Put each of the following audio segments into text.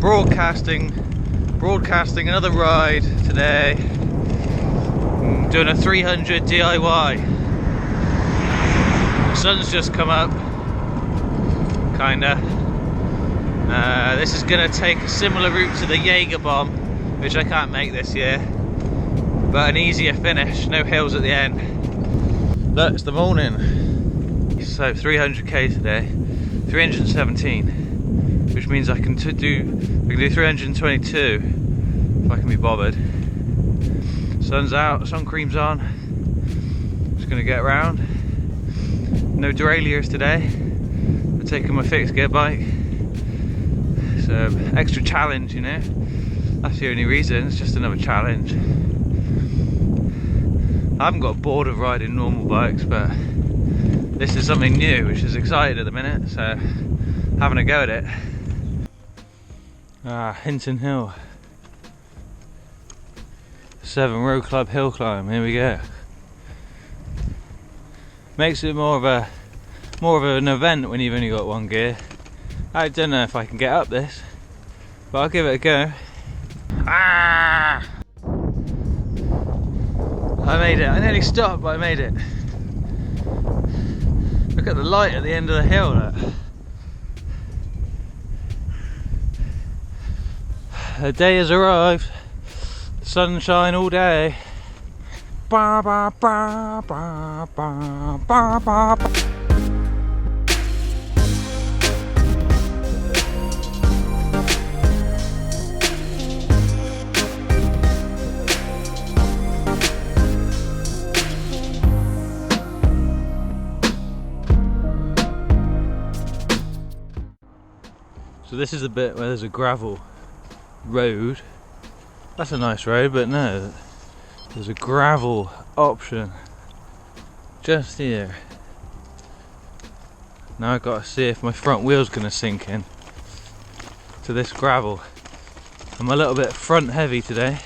broadcasting another ride today. Doing a 300 DIY. The sun's just come up, kinda. This is gonna take a similar route to the Jaeger bomb, which I can't make this year, but an easier finish, no hills at the end. Look, it's the morning. So 300k today, 317, which means I can do 322 if I can be bothered. Sun's out, sun cream's on. Just gonna get around. No derailleurs today. I'm taking my fixed gear bike. So extra challenge, you know. That's the only reason. It's just another challenge. I haven't got bored of riding normal bikes, but this is something new, which is exciting at the minute. So having a go at it. Hinton Hill. 7 Row Club hill climb. Here we go. Makes it more of an event when you've only got one gear. I don't know if I can get up this, but I'll give it a go. I made it. I nearly stopped, but I made it. Look at the light at the end of the hill. Look. The day has arrived. Sunshine all day. Ba, ba, ba, ba, ba, ba, ba. So this is the bit where there's a gravel road. That's a nice road, but no, there's a gravel option just here. Now I've got to see if my front wheel's going to sink in to this gravel. I'm a little bit front heavy today.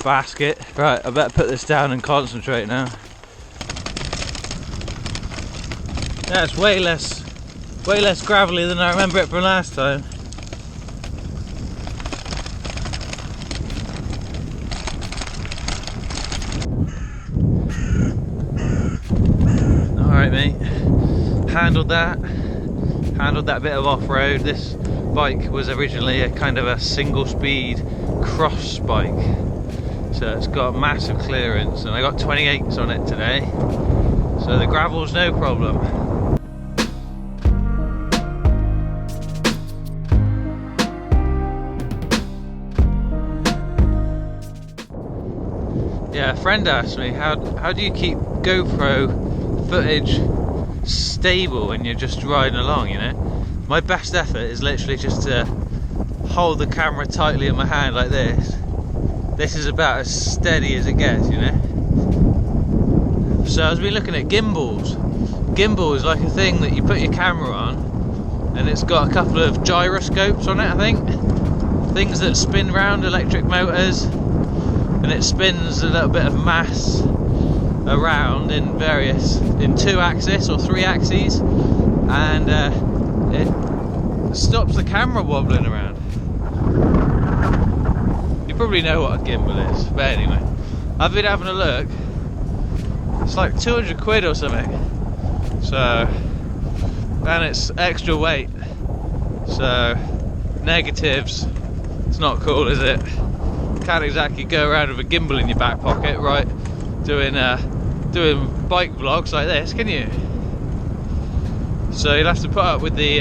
Basket. Right, I better put this down and concentrate now. Yeah, it's way less gravelly than I remember it from last time. Alright mate, handled that bit of off-road. This bike was originally a kind of a single speed cross bike, so it's got massive clearance, and I got 28s on it today, so the gravel's no problem. Yeah, a friend asked me, how do you keep GoPro footage stable when you're just riding along, you know? My best effort is literally just to hold the camera tightly in my hand like this. This is about as steady as it gets, you know? So I've been looking at gimbals. Gimbal is like a thing that you put your camera on, and it's got a couple of gyroscopes on it, I think. Things that spin round, electric motors. And it spins a little bit of mass around in 2 axis or 3 axes, and it stops the camera wobbling around. You probably know what a gimbal is, but anyway, I've been having a look. It's like 200 quid or something. So, and it's extra weight. So, negatives. It's not cool, is it? Can't exactly go around with a gimbal in your back pocket, right? Doing bike vlogs like this, can you? So you'll have to put up with the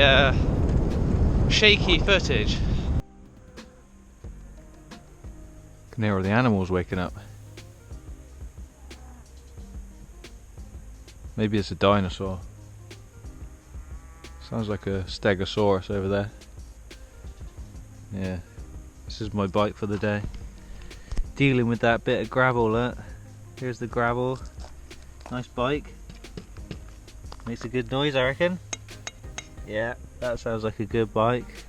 shaky footage. Can hear all the animals waking up. Maybe it's a dinosaur. Sounds like a stegosaurus over there. Yeah, this is my bike for the day. Dealing with that bit of gravel, look. Here's the gravel. Nice bike. Makes a good noise, I reckon. Yeah, that sounds like a good bike.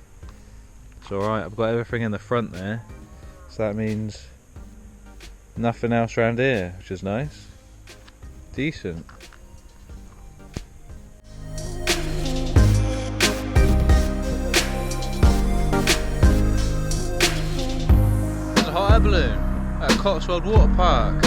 It's alright, I've got everything in the front there. So that means nothing else around here, which is nice. Decent. Cotswold Water Park.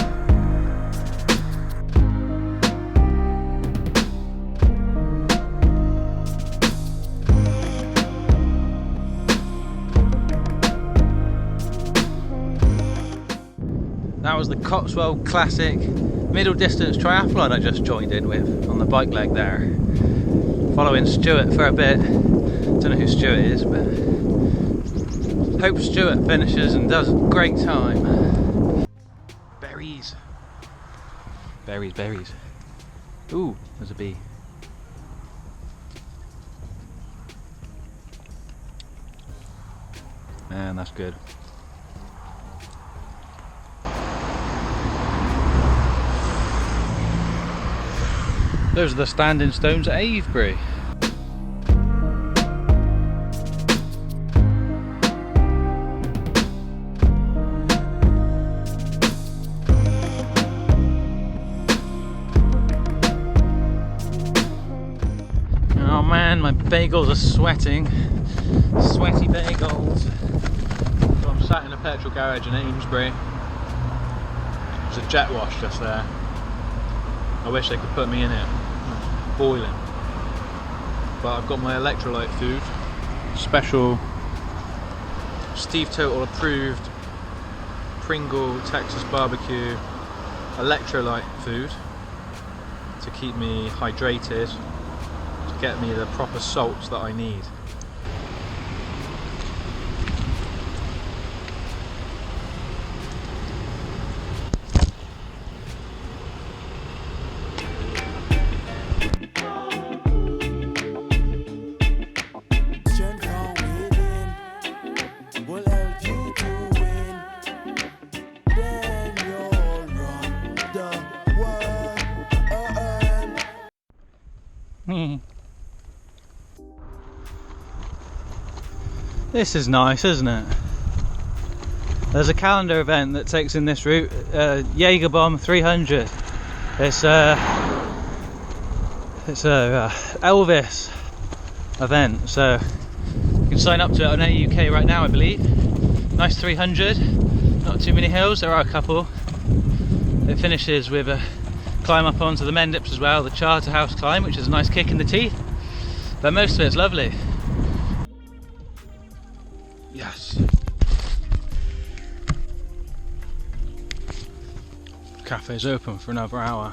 That was the Cotswold Classic middle distance triathlon I just joined in with on the bike leg there. Following Stuart for a bit. Don't know who Stuart is, but hope Stuart finishes and does a great time. Berries. Berries, berries. Ooh, there's a bee. Man, that's good. Those are the standing stones at Avebury. Oh man, my bagels are sweating. Sweaty bagels. So I'm sat in a petrol garage in Amesbury. There's a jet wash just there. I wish they could put me in it. It's boiling. But I've got my electrolyte food. Special Steve Total approved Pringle Texas barbecue electrolyte food to keep me hydrated, to get me the proper salts that I need. This is nice, isn't it? There's a calendar event that takes in this route, Jaeger Bomb 300. It's a Elvis event, so you can sign up to it on AUK right now, I believe. Nice 300, not too many hills, there are a couple. It finishes with a climb up onto the Mendips as well, the Charterhouse climb, which is a nice kick in the teeth, but most of it's lovely. Yes. Cafe's open for another hour.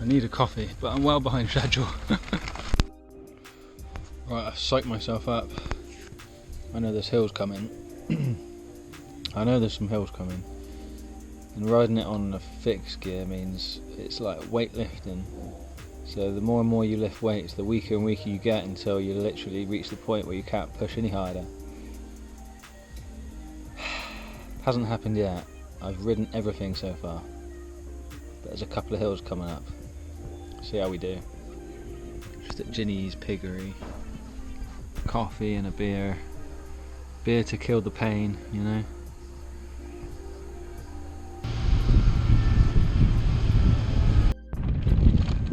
I need a coffee, but I'm well behind schedule. Right, I've psyched myself up. I know there's hills coming. I know there's some hills coming. And riding it on a fixed gear means it's like weightlifting. So the more and more you lift weights, the weaker and weaker you get until you literally reach the point where you can't push any harder. Hasn't happened yet. I've ridden everything so far. But there's a couple of hills coming up. See how we do. Just at Ginny's Piggery. Coffee and a beer. Beer to kill the pain, you know.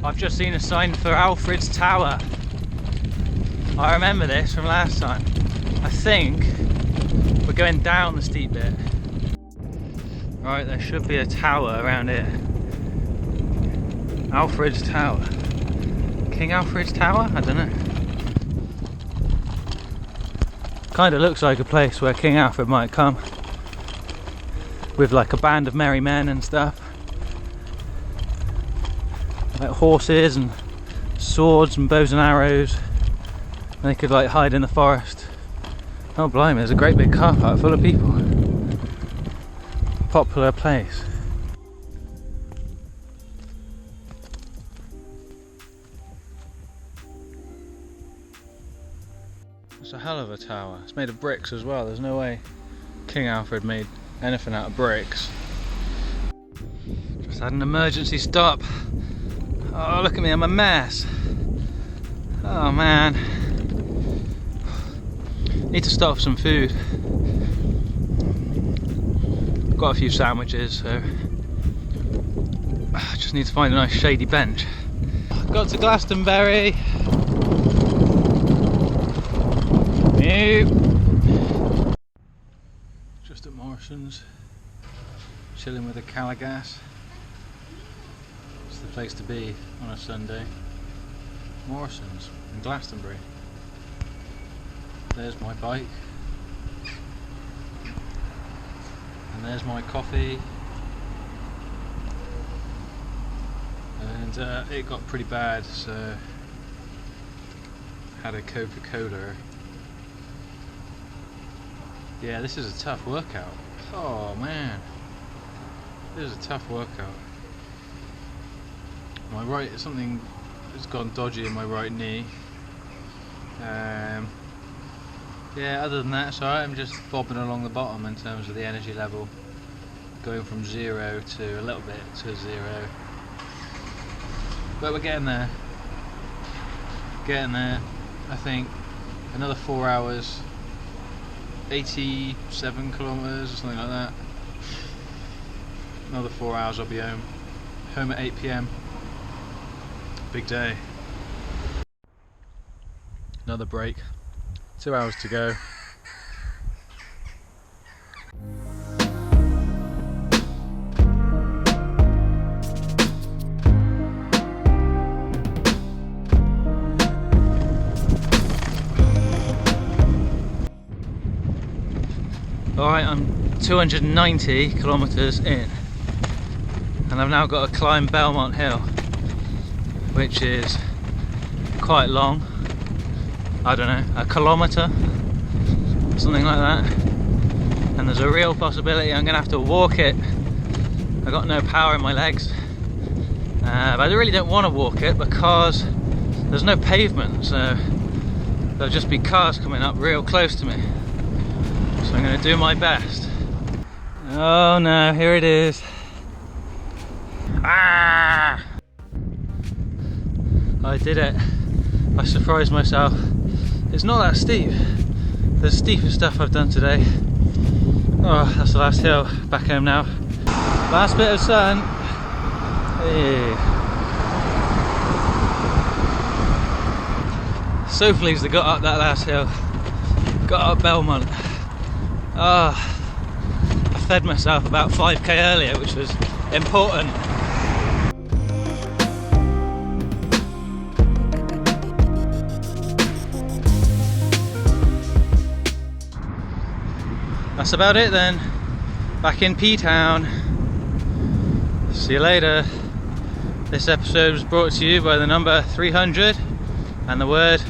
I've just seen a sign for Alfred's Tower. I remember this from last time. I think we're going down the steep bit. Right, there should be a tower around here. Alfred's Tower. King Alfred's Tower? I don't know. Kind of looks like a place where King Alfred might come. With like a band of merry men and stuff. Like horses and swords and bows and arrows. And they could like hide in the forest. Oh blimey, there's a great big car park full of people. Popular place. It's a hell of a tower. It's made of bricks as well. There's no way King Alfred made anything out of bricks. Just had an emergency stop. Oh, look at me, I'm a mess. Oh man. Need to stop for some food. Got a few sandwiches, so I just need to find a nice shady bench. Got to Glastonbury. Just at Morrison's. Chilling with the Calagas. It's the place to be on a Sunday. Morrison's in Glastonbury. There's my bike. And there's my coffee. And it got pretty bad, so had a Coca-Cola. Yeah, this is a tough workout. Oh man, this is a tough workout. My right, something has gone dodgy in my right knee. Yeah, other than that, it's alright. I'm just bobbing along the bottom in terms of the energy level, going from 0 to a little bit to 0. But we're getting there. Getting there. I think another 4 hours, 87 kilometers or something like that. Another 4 hours, I'll be home. Home at 8 PM. Big day. Another break. 2 hours to go. Alright, I'm 290 kilometers in, and I've now got to climb Belmont Hill, which is quite long. I don't know, a kilometre, something like that. And there's a real possibility I'm going to have to walk it. I've got no power in my legs, but I really don't want to walk it because there's no pavement, so there'll just be cars coming up real close to me. So I'm going to do my best. Oh no, here it is. Ah! I did it. I surprised myself. It's not that steep. There's steeper stuff I've done today. Oh, that's the last hill. Back home now. Last bit of sun. Hey. So pleased I got up that last hill. Got up Belmont. I fed myself about 5k earlier, which was important. That's about it then. Back in P-Town. See you later. This episode was brought to you by the number 300 and the word